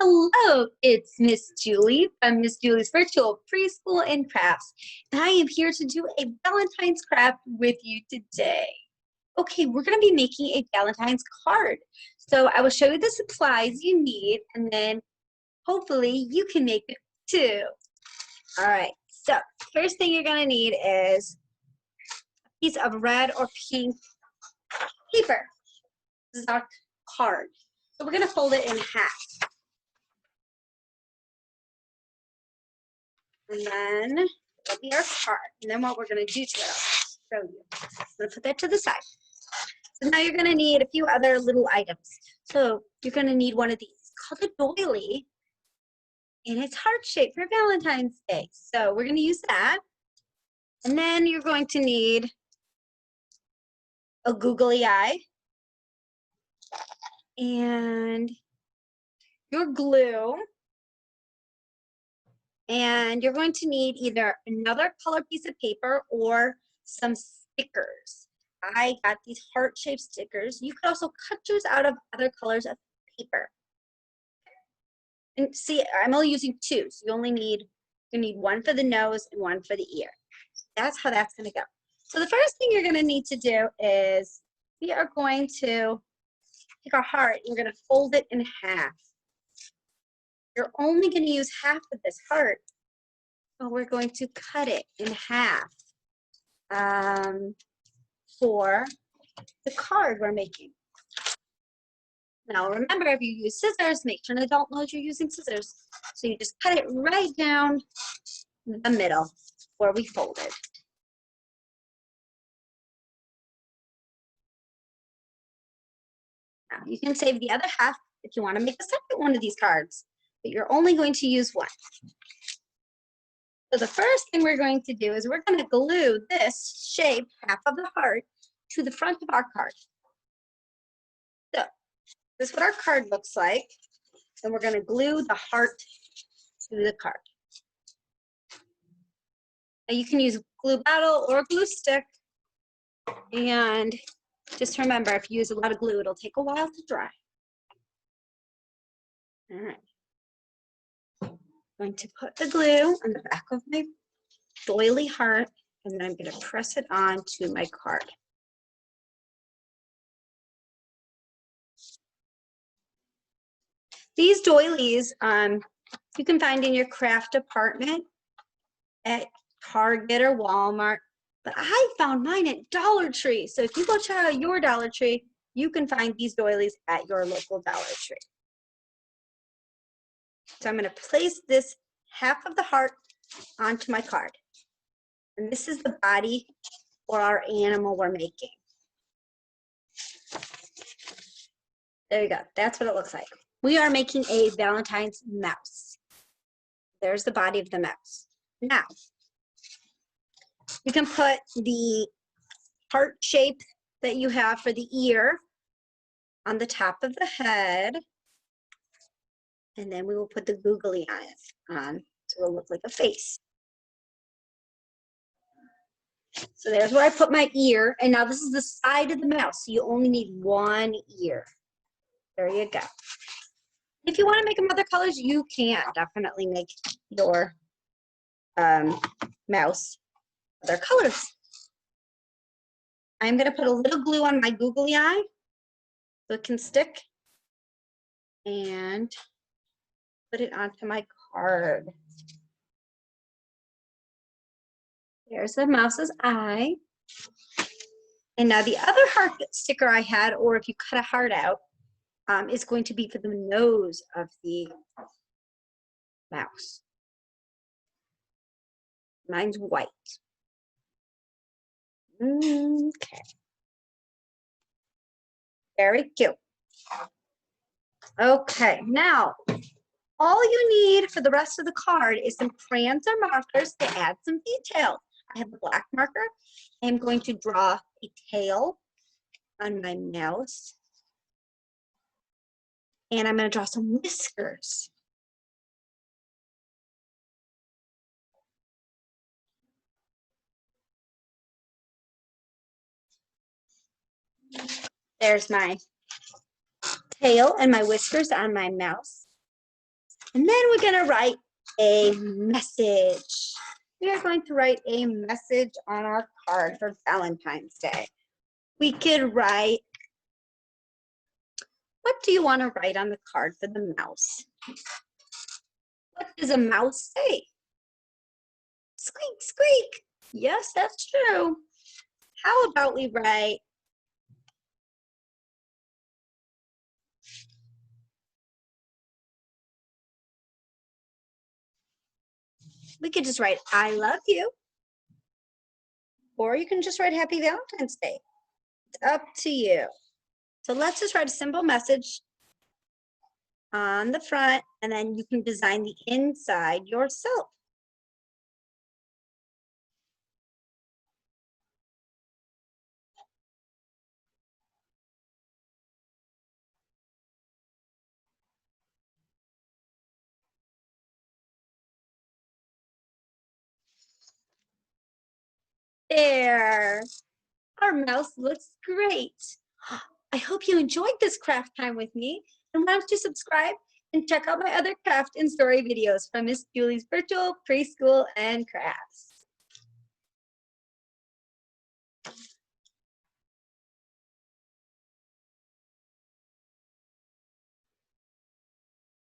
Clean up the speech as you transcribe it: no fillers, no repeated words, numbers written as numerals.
Hello, it's Miss Julie from Miss Julie's Virtual Preschool and Crafts. And I am here to do a Valentine's craft with you today. Okay, we're going to be making a Valentine's card. So I will show you the supplies you need, and then hopefully you can make it too. All right, so first thing you're going to need is a piece of red or pink paper. This is our card. So we're going to fold it in half. And then it'll be our card. And then what we're going to do to it, I'll show you. I'm going to put that to the side. So now you're going to need a few other little items. So you're going to need one of these. It's called a doily. And it's heart-shaped for Valentine's Day. So we're going to use that. And then you're going to need a googly eye. And your glue. And you're going to need either another color piece of paper or some stickers. I got these heart-shaped stickers. You could also cut yours out of other colors of paper. And see, I'm only using two, so you need one for the nose and one for the ear. That's how that's going to go. So the first thing you're going to need to do is we are going to take our heart and we're going to fold it in half. You're only going to use half of this heart, so we're going to cut it in half for the card we're making. Now remember, if you use scissors, make sure an adult knows you're using scissors. So you just cut it right down the middle where we folded. Now you can save the other half if you want to make a second one of these cards, but you're only going to use one. So the first thing we're going to do is we're going to glue this shape, half of the heart, to the front of our card. So this is what our card looks like. And we're going to glue the heart to the card. Now you can use glue bottle or glue stick. And just remember, if you use a lot of glue, it'll take a while to dry. All right. I'm going to put the glue on the back of my doily heart, and then I'm going to press it onto my card. These doilies you can find in your craft department at Target or Walmart, but I found mine at Dollar Tree. So if you go check out your Dollar Tree, you can find these doilies at your local Dollar Tree. So I'm going to place this half of the heart onto my card. And this is the body for our animal we're making. There you go. That's what it looks like. We are making a Valentine's mouse. There's the body of the mouse. Now, you can put the heart shape that you have for the ear on the top of the head. And then we will put the googly eyes on, so it'll look like a face. So there's where I put my ear, and now this is the side of the mouse, so you only need one ear. There you go. If you want to make them other colors, you can definitely make your mouse other colors. I'm going to put a little glue on my googly eye so it can stick, and put it onto my card. There's the mouse's eye. And now the other heart sticker I had, or if you cut a heart out, is going to be for the nose of the mouse. Mine's white. Okay. Very cute. Okay, now all you need for the rest of the card is some crayons or markers to add some detail. I have a black marker. I'm going to draw a tail on my mouse. And I'm going to draw some whiskers. There's my tail and my whiskers on my mouse. And then we're gonna write a message. We are going to write a message on our card for Valentine's Day. We could write, what do you want to write on the card for the mouse? What does a mouse say? Squeak, squeak. Yes, that's true. How about we write, we could just write, I love you. Or you can just write Happy Valentine's Day. It's up to you. So let's just write a simple message on the front, and then you can design the inside yourself. There, our mouse looks great. I hope you enjoyed this craft time with me, and why don't you subscribe and check out my other craft and story videos from Miss Julie's Virtual Preschool and Crafts.